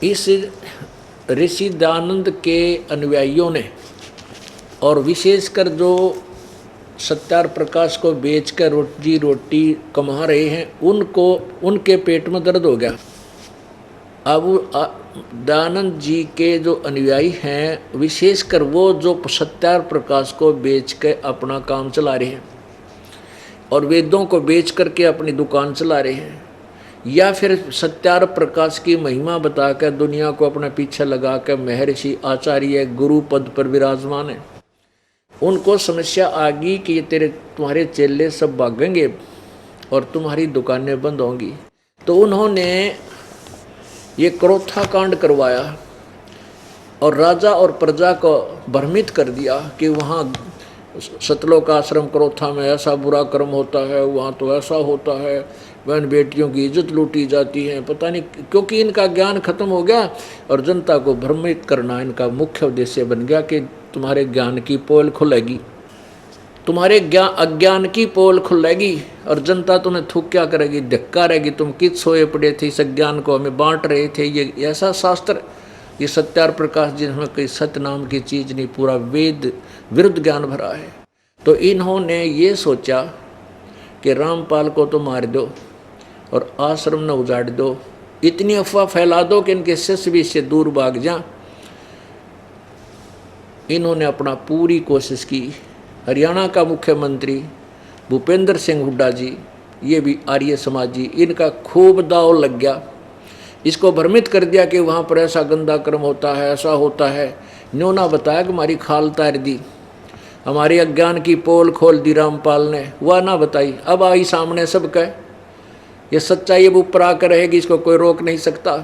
इस ऋषि दयानंद के अनुयायियों ने और विशेषकर जो सत्यार प्रकाश को बेचकर रोजी रोटी कमा रहे हैं उनको उनके पेट में दर्द हो गया। अब दयानंद जी के जो अनुयायी हैं विशेषकर वो जो सत्यार प्रकाश को बेच के अपना काम चला रहे हैं और वेदों को बेच करके अपनी दुकान चला रहे हैं, या फिर सत्यार प्रकाश की महिमा बताकर दुनिया को अपने पीछे लगा कर महर्षि आचार्य गुरु पद पर विराजमान है, उनको समस्या आ गई कि ये तुम्हारे चेले सब भागेंगे और तुम्हारी दुकानें बंद होंगी। तो उन्होंने ये क्रोथा कांड करवाया और राजा और प्रजा को भ्रमित कर दिया कि वहाँ सतलोक आश्रम क्रोथा में ऐसा बुरा कर्म होता है, वहाँ तो ऐसा होता है, बहन बेटियों की इज्जत लूटी जाती है, पता नहीं, क्योंकि इनका ज्ञान खत्म हो गया और जनता को भ्रमित करना इनका मुख्य उद्देश्य बन गया कि तुम्हारे ज्ञान की पोल खुलेगी, तुम्हारे अज्ञान की पोल खुलेगी और जनता तुम्हें थूक क्या करेगी, धक्का रहेगी, तुम किस सोए पड़े थे, इस ज्ञान को हमें बांट रहे थे। ये ऐसा शास्त्र, ये सत्यार प्रकाश जिसमें कोई सत्य नाम की चीज़ नहीं, पूरा वेद विरुद्ध ज्ञान भरा है। तो इन्होंने ये सोचा कि रामपाल को तो मार दो और आश्रम न उजाड़ दो, इतनी अफवाह फैला दो कि इनके शिष्य भी इससे दूर भाग जाएं। इन्होंने अपना पूरी कोशिश की। हरियाणा का मुख्यमंत्री भूपेंद्र सिंह हुड्डा जी, ये भी आर्य समाजी, इनका खूब दाव लग गया, इसको भ्रमित कर दिया कि वहाँ पर ऐसा गंदा कर्म होता है, ऐसा होता है। न्यों ना बताया कि हमारी खाल तार दी, हमारे अज्ञान की पोल खोल दी रामपाल ने, वह ना बताई। अब आई सामने सब कह, ये सच्चाई अब ऊपर आकर रहेगी, इसको कोई रोक नहीं सकता।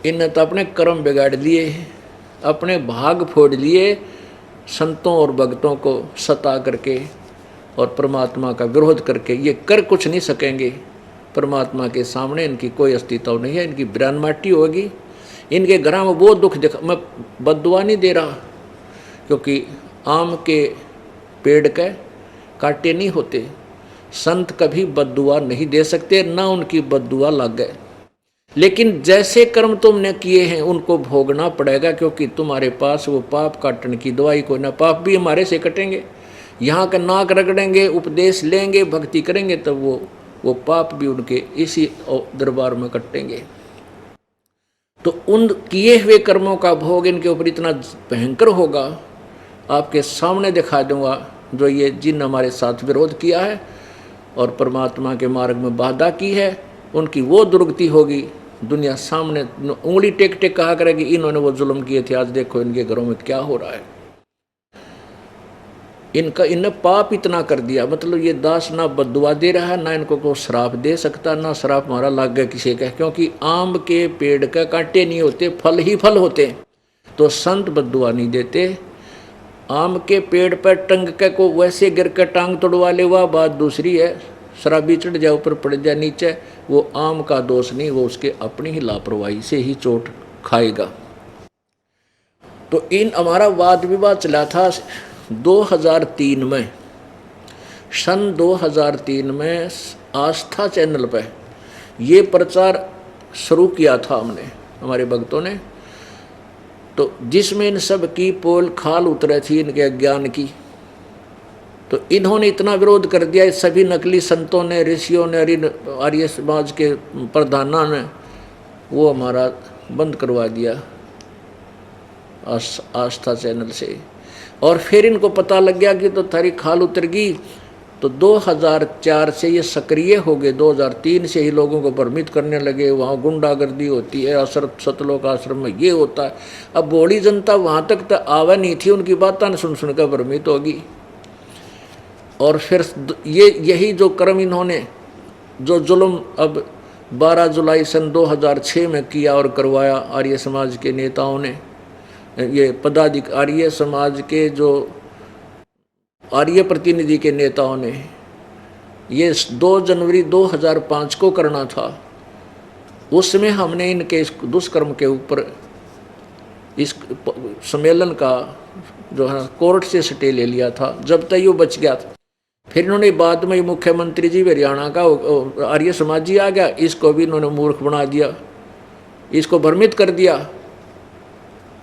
इनने तो अपने कर्म बिगाड़ लिए, अपने भाग फोड़ लिए, संतों और भक्तों को सता करके और परमात्मा का विरोध करके। ये कर कुछ नहीं सकेंगे, परमात्मा के सामने इनकी कोई अस्तित्व नहीं है, इनकी बिरान माटी होगी। इनके घर में वो दुख दिखा, मैं बद्दुआ नहीं दे रहा, क्योंकि आम के पेड़ के कांटे नहीं होते, संत कभी बद्दुआ नहीं दे सकते, ना उनकी बद्दुआ लग गए। लेकिन जैसे कर्म तुमने किए हैं उनको भोगना पड़ेगा, क्योंकि तुम्हारे पास वो पाप काटने की दवाई कोई ना। पाप भी हमारे से कटेंगे, यहाँ का नाक रगड़ेंगे, उपदेश लेंगे, भक्ति करेंगे, तब वो पाप भी उनके इसी दरबार में कटेंगे। तो उन किए हुए कर्मों का भोग इनके ऊपर इतना भयंकर होगा, आपके सामने दिखा दूंगा। जो ये जिन हमारे साथ विरोध किया है और परमात्मा के मार्ग में बाधा की है, उनकी वो दुर्गति होगी, दुनिया सामने उंगली टेक टेक कहा करेगी इन्होंने वो जुल्म किए थे, आज देखो इनके घरों में क्या हो रहा है। इनने पाप इतना कर दिया, मतलब ये दास ना बद्दुआ दे रहा है, ना इनको को श्राप दे सकता, ना श्राप मारा लाग गया किसी का, क्योंकि आम के पेड़ का कांटे नहीं होते, फल ही फल होते। तो संत बद्दुआ नहीं देते। आम के पेड़ पर टंग के को वैसे गिर कर टांग तोड़वा ले, वह बात दूसरी है। शराबी चढ़ जाए, ऊपर पड़ जाए नीचे, वो आम का दोष नहीं, वो उसके अपनी ही लापरवाही से ही चोट खाएगा। तो हमारा वाद विवाद चला था 2003 में, सन 2003 में आस्था चैनल पे ये प्रचार शुरू किया था हमने, हमारे भक्तों ने, तो जिसमें इन सब की पोल खाल उतरे थी इनके अज्ञान की। तो इन्होंने इतना विरोध कर दिया, सभी नकली संतों ने, ऋषियों ने, आर्य समाज के प्रधानों ने, वो हमारा बंद करवा दिया आस्था चैनल से। और फिर इनको पता लग गया कि तो थारी खाल उतर गई, तो 2004 से ये सक्रिय हो गए। 2003 से ही लोगों को भ्रमित करने लगे, वहाँ गुंडागर्दी होती है, सतलोक आश्रम में ये होता है। अब बड़ी जनता वहाँ तक तो आवा नहीं थी, उनकी बातें सुन सुनकर भ्रमित होगी। और फिर यही जो कर्म इन्होंने, जो जुल्म अब 12 जुलाई सन 2006 में किया और करवाया आर्य समाज के नेताओं ने, ये आर्य समाज के जो आर्य प्रतिनिधि के नेताओं ने, ये 2 जनवरी 2005 को करना था। उसमें हमने इनके इस दुष्कर्म के ऊपर इस सम्मेलन का जो है कोर्ट से स्टे ले लिया था, जब तक ये बच गया था। फिर इन्होंने बाद में मुख्यमंत्री जी हरियाणा का आर्य समाजी आ गया, इसको भी इन्होंने मूर्ख बना दिया इसको भ्रमित कर दिया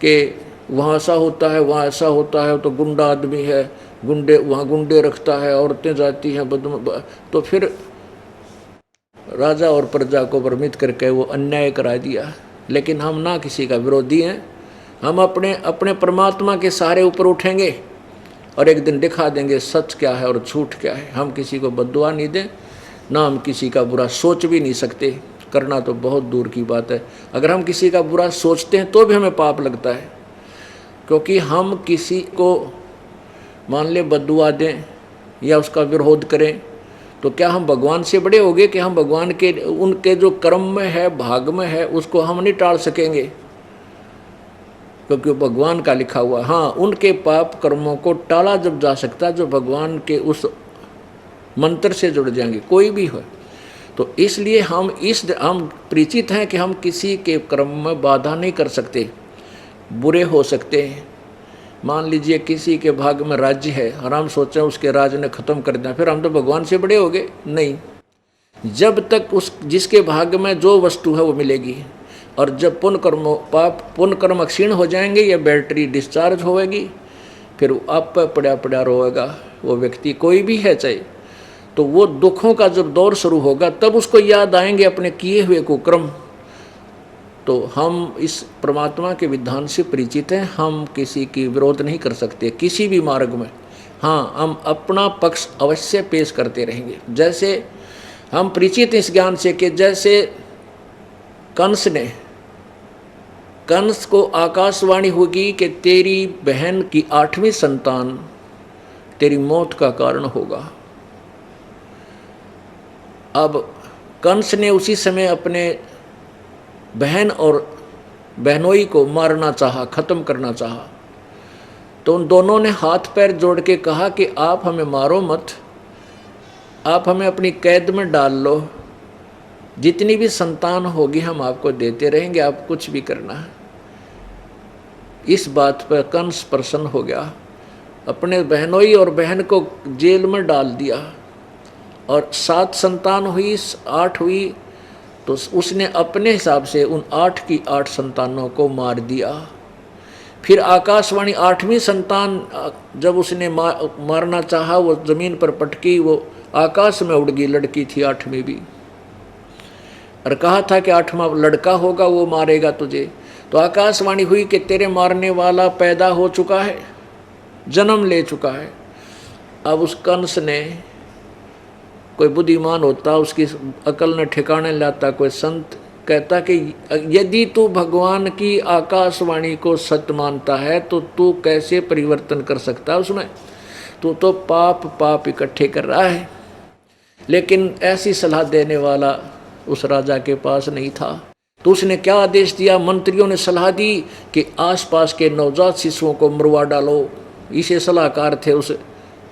कि वहाँ ऐसा होता है, वहाँ ऐसा होता है, तो गुंडा आदमी है, गुंडे वहाँ गुंडे रखता है, औरतें जाती हैं तो फिर राजा और प्रजा को भ्रमित करके वो अन्याय करा दिया। लेकिन हम ना किसी का विरोधी हैं, हम अपने अपने परमात्मा के सहारे ऊपर उठेंगे और एक दिन दिखा देंगे सच क्या है और झूठ क्या है। हम किसी को बद्दुआ नहीं दें, ना हम किसी का बुरा सोच भी नहीं सकते, करना तो बहुत दूर की बात है। अगर हम किसी का बुरा सोचते हैं तो भी हमें पाप लगता है, क्योंकि हम किसी को मान ले बद्दुआ दें या उसका विरोध करें तो क्या हम भगवान से बड़े हो गए कि हम भगवान के उनके जो कर्म में है, भाग में है, उसको हम नहीं टाल सकेंगे, क्योंकि वो भगवान का लिखा हुआ। हाँ, उनके पाप कर्मों को टाला जब जा सकता है जो भगवान के उस मंत्र से जुड़ जाएंगे, कोई भी हो। तो इसलिए हम परिचित हैं कि हम किसी के कर्म में बाधा नहीं कर सकते, बुरे हो सकते हैं। मान लीजिए किसी के भाग में राज्य है और हम सोचें उसके राज ने ख़त्म कर दिया, फिर हम तो भगवान से बड़े हो गए? नहीं, जब तक उस जिसके भाग में जो वस्तु है वो मिलेगी, और जब पुण्य कर्म क्षीण हो जाएंगे या बैटरी डिस्चार्ज होएगी, फिर आप पड़ा पड़ा रोएगा वो व्यक्ति, कोई भी है चाहे। तो वो दुखों का जब दौर शुरू होगा तब उसको याद आएंगे अपने किए हुए कुकर्म। तो हम इस परमात्मा के विधान से परिचित हैं, हम किसी की विरोध नहीं कर सकते किसी भी मार्ग में। हाँ, हम अपना पक्ष अवश्य पेश करते रहेंगे। जैसे हम परिचित इस ज्ञान से कि जैसे कंस को आकाशवाणी होगी कि तेरी बहन की 8वीं संतान तेरी मौत का कारण होगा। अब कंस ने उसी समय अपने बहन और बहनोई को मारना चाहा, ख़त्म करना चाहा। तो उन दोनों ने हाथ पैर जोड़ के कहा कि आप हमें मारो मत, आप हमें अपनी कैद में डाल लो, जितनी भी संतान होगी हम आपको देते रहेंगे, आप कुछ भी करना है। इस बात पर कंस प्रसन्न हो गया, अपने बहनोई और बहन को जेल में डाल दिया, और 7 संतान हुई, 8 हुई, तो उसने अपने हिसाब से उन 8 की 8 संतानों को मार दिया। फिर आकाशवाणी 8वीं संतान जब उसने मारना चाहा, वो ज़मीन पर पटकी, वो आकाश में उड़ गई, लड़की थी 8वीं भी, और कहा था कि 8वां लड़का होगा वो मारेगा तुझे। तो आकाशवाणी हुई कि तेरे मारने वाला पैदा हो चुका है, जन्म ले चुका है। अब उस कंस ने, कोई बुद्धिमान होता उसकी अकल ने ठिकाने लाता, कोई संत कहता कि यदि तू भगवान की आकाशवाणी को सत्य मानता है तो तू कैसे परिवर्तन कर सकता है उसमें, तू तो पाप इकट्ठे कर रहा है। लेकिन ऐसी सलाह देने वाला उस राजा के पास नहीं था। तो उसने क्या आदेश दिया, मंत्रियों ने सलाह दी कि आसपास के नवजात शिशुओं को मरवा डालो। इसे सलाहकार थे उस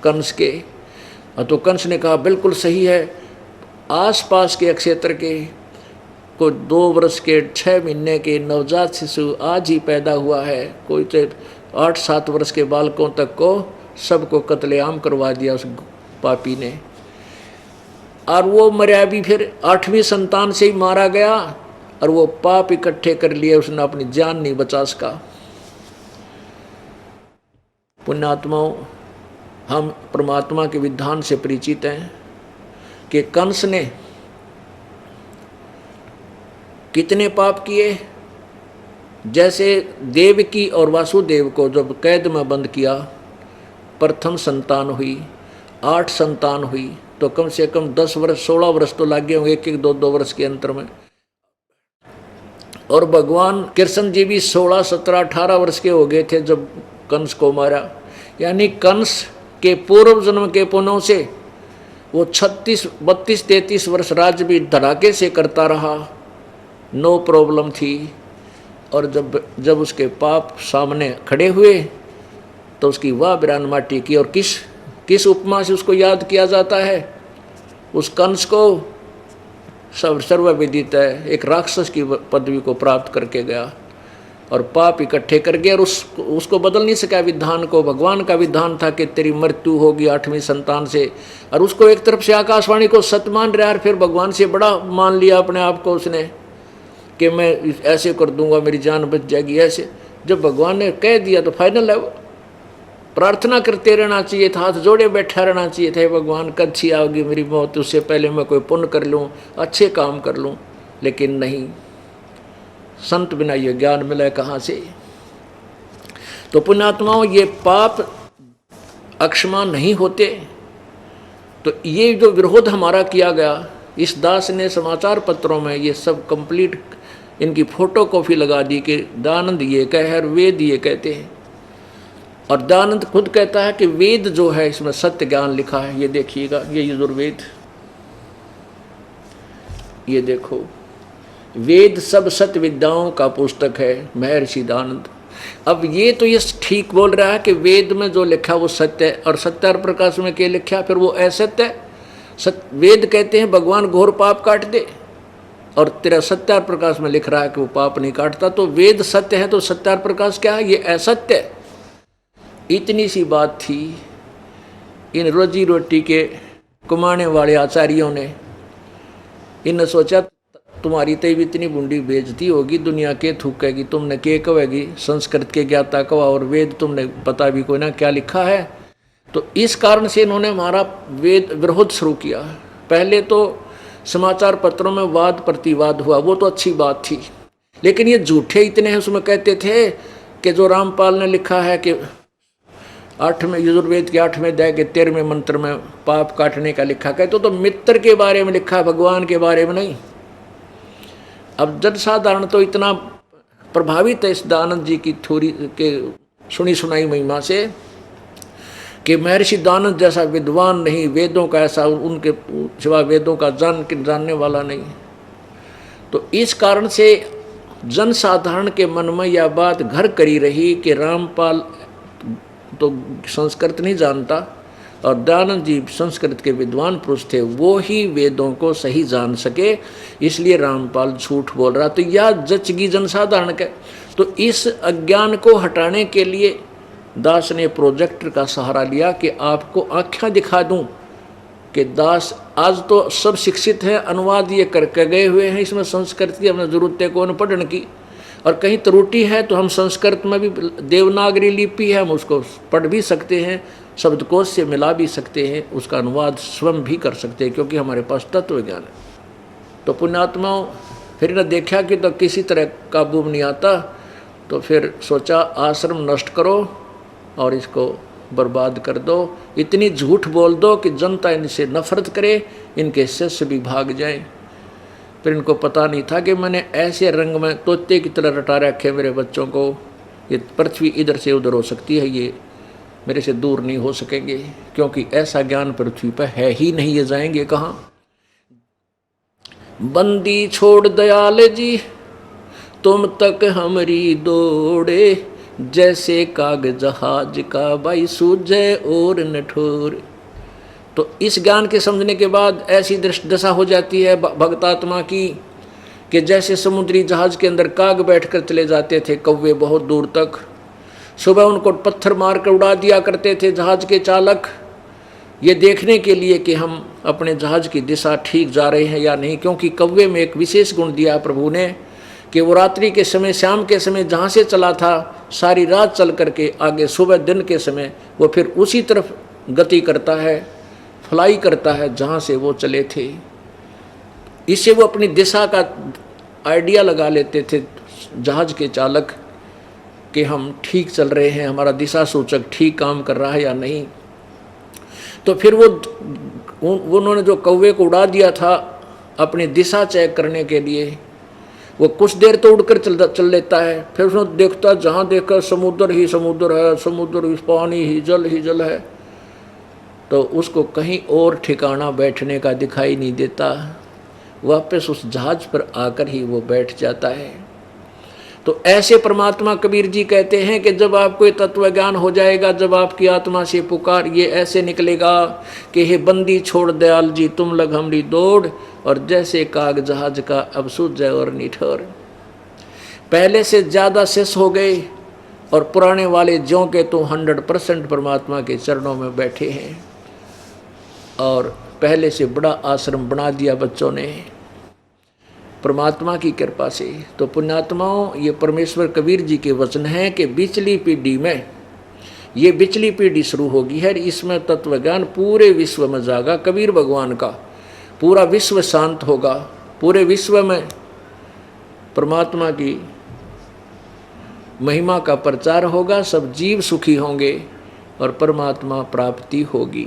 कंस के। तो कंस ने कहा बिल्कुल सही है, आसपास के क्षेत्र के कोई 2 वर्ष के 6 महीने के नवजात शिशु आज ही पैदा हुआ है, कोई तो 8-7 वर्ष के बालकों तक को सबको कत्लेआम करवा दिया उस पापी ने। और वो मरा भी फिर 8वीं संतान से ही मारा गया, और वो पाप इकट्ठे कर लिए, उसने अपनी जान नहीं बचा सका। पुण्यात्माओं, हम परमात्मा के विधान से परिचित हैं कि कंस ने कितने पाप किए। जैसे देवकी और वासुदेव को जब कैद में बंद किया, प्रथम संतान हुई, 8 संतान हुई, तो कम से कम 10 वर्ष 16 वर्ष तो लग गए होंगे, 1-1, 2-2 वर्ष के अंतर में। और भगवान कृष्ण जी भी 16, 17, 18 वर्ष के हो गए थे जब कंस को मारा। यानी कंस के पूर्व जन्म के पुण्यों से वो 36, 32, 33 वर्ष राज्य भी धड़ाके से करता रहा, नो प्रॉब्लम थी। और जब उसके पाप सामने खड़े हुए तो उसकी वाह बिरान माटी की। और किस उपमा से उसको याद किया जाता है? उस कंस को सर्वविदित है, एक राक्षस की पदवी को प्राप्त करके गया और पाप इकट्ठे कर गया, और उसको बदल नहीं सका विधान को। भगवान का विधान था कि तेरी मृत्यु होगी 8वीं संतान से, और उसको एक तरफ से आकाशवाणी को सत्य मान रहा है, फिर भगवान से बड़ा मान लिया अपने आप को उसने कि मैं ऐसे कर दूंगा मेरी जान बच जाएगी। ऐसे जब भगवान ने कह दिया तो फाइनल है वो। प्रार्थना करते रहना चाहिए था, हाथ जोड़े बैठा रहना चाहिए था, भगवान कब सी आओगी मेरी मौत, उससे पहले मैं कोई पुण्य कर लूँ, अच्छे काम कर लूँ। लेकिन नहीं, संत बिना ये ज्ञान मिला कहाँ से। तो पुण्यात्माओं, ये पाप अक्षमा नहीं होते। तो ये जो विरोध हमारा किया गया, इस दास ने समाचार पत्रों में ये सब कंप्लीट इनकी फोटो कॉपी लगा दी कि दयानंद ये कहे और वेद ये कहते हैं। और दयानंद खुद कहता है कि वेद जो है इसमें सत्य ज्ञान लिखा है। ये देखिएगा, ये यजुर्वेद, ये देखो, वेद सब सत्य विद्याओं का पुस्तक है, महर्षि दयानंद। अब ये तो ये ठीक बोल रहा है कि वेद में जो लिखा वो सत्य है, और सत्यार प्रकाश में क्या लिखा फिर वो असत्य है। वेद कहते हैं भगवान घोर पाप काट दे, और तेरा सत्यार प्रकाश में लिख रहा है कि वो पाप नहीं काटता। तो वेद सत्य है तो सत्यार प्रकाश क्या है, ये असत्य है। इतनी सी बात थी। इन रोजी रोटी के कमाने वाले आचार्यों ने इन्हें सोचा तुम्हारी तो भी इतनी बूंदी बेइज्जती होगी, दुनिया के थूकेगी, तुमने के कहेगी, संस्कृत के ज्ञाता कवा, और वेद तुमने पता भी कोई ना क्या लिखा है। तो इस कारण से इन्होंने हमारा वेद विरोध शुरू किया। पहले तो समाचार पत्रों में वाद प्रतिवाद हुआ, वो तो अच्छी बात थी, लेकिन ये झूठे इतने हैं। उसमें कहते थे कि जो रामपाल ने लिखा है कि 8वें यजुर्वेद के 8वें अध्याय के 13वें मंत्र में पाप काटने का लिखा, कहते तो मित्र के बारे में लिखा, भगवान के बारे में नहीं। अब जन साधारण तो इतना प्रभावित है इस दयानंद जी की थोड़ी के सुनी सुनाई महिमा से कि महर्षि दयानंद जैसा विद्वान नहीं, वेदों का ऐसा उनके सिवा वेदों का जानने वाला नहीं। तो इस कारण से जन साधारण के मन में यह बात घर करी रही कि रामपाल तो संस्कृत नहीं जानता, और दयानंद जी संस्कृत के विद्वान पुरुष थे, वो ही वेदों को सही जान सके, इसलिए रामपाल झूठ बोल रहा। तो यह जचगी जनसाधारण के। तो इस अज्ञान को हटाने के लिए दास ने प्रोजेक्टर का सहारा लिया कि आपको आँखें दिखा दूं कि दास आज तो सब शिक्षित हैं, अनुवाद ये करके गए हुए हैं, इसमें संस्कृत की हमें जरूरत है कौन पढ़ने की, और कहीं त्रुटि है तो हम संस्कृत में भी देवनागरी लिपि है, हम उसको पढ़ भी सकते हैं, शब्दकोश से मिला भी सकते हैं, उसका अनुवाद स्वयं भी कर सकते हैं, क्योंकि हमारे पास तत्व ज्ञान है। तो पुण्यात्माओं, फिर न देखा कि तो किसी तरह काबू में नहीं आता, तो फिर सोचा आश्रम नष्ट करो और इसको बर्बाद कर दो, इतनी झूठ बोल दो कि जनता इनसे नफरत करे, इनके शिष्य भी भाग जाएं। फिर इनको पता नहीं था कि मैंने ऐसे रंग में तोते की तरह रटा रखे मेरे बच्चों को, ये पृथ्वी इधर से उधर हो सकती है, ये मेरे से दूर नहीं हो सकेंगे, क्योंकि ऐसा ज्ञान पृथ्वी पर है ही नहीं, ये जाएंगे कहाँ। बंदी छोड़ दयाल जी तुम तक हमारी दौड़े, जैसे काग जहाज का भाई सूझे और नठोर। तो इस ज्ञान के समझने के बाद ऐसी दशा हो जाती है भक्तात्मा की कि जैसे समुद्री जहाज के अंदर काग बैठकर चले जाते थे कौवे बहुत दूर तक, सुबह उनको पत्थर मार कर उड़ा दिया करते थे जहाज के चालक, ये देखने के लिए कि हम अपने जहाज की दिशा ठीक जा रहे हैं या नहीं, क्योंकि कौवे में एक विशेष गुण दिया प्रभु ने कि वो रात्रि के समय, शाम के समय जहाँ से चला था सारी रात चल करके आगे सुबह दिन के समय वो फिर उसी तरफ गति करता है, फ्लाई करता है जहाँ से वो चले थे। इससे वो अपनी दिशा का आइडिया लगा लेते थे जहाज के चालक कि हम ठीक चल रहे हैं, हमारा दिशा सूचक ठीक काम कर रहा है या नहीं। तो फिर वो उन्होंने जो कौवे को उड़ा दिया था अपनी दिशा चेक करने के लिए, वो कुछ देर तो उड़कर चल लेता है, फिर उसने देखता जहाँ देखकर समुद्र ही समुद्र है, समुद्र ही पानी ही जल है, तो उसको कहीं और ठिकाना बैठने का दिखाई नहीं देता, वापस उस जहाज पर आकर ही वो बैठ जाता है। तो ऐसे परमात्मा कबीर जी कहते हैं कि जब आपको ये तत्व ज्ञान हो जाएगा, जब आपकी आत्मा से पुकार ये ऐसे निकलेगा कि हे बंदी छोड़ दयाल जी तुम लग हमरी दौड़, और जैसे काग जहाज का अब सूझ जाए और निठोर। पहले से ज़्यादा शेष हो गए और पुराने वाले ज्यों के तो 100% परमात्मा के चरणों में बैठे हैं, और पहले से बड़ा आश्रम बना दिया बच्चों ने। परमात्मा की कृपा से। तो पुण्यात्माओं, ये परमेश्वर कबीर जी के वचन हैं कि बिचली पीढ़ी में, ये बिचली पीढ़ी शुरू होगी है, इसमें तत्व ज्ञान पूरे विश्व में जागा। कबीर भगवान का पूरा विश्व शांत होगा, पूरे विश्व में परमात्मा की महिमा का प्रचार होगा, सब जीव सुखी होंगे और परमात्मा प्राप्ति होगी।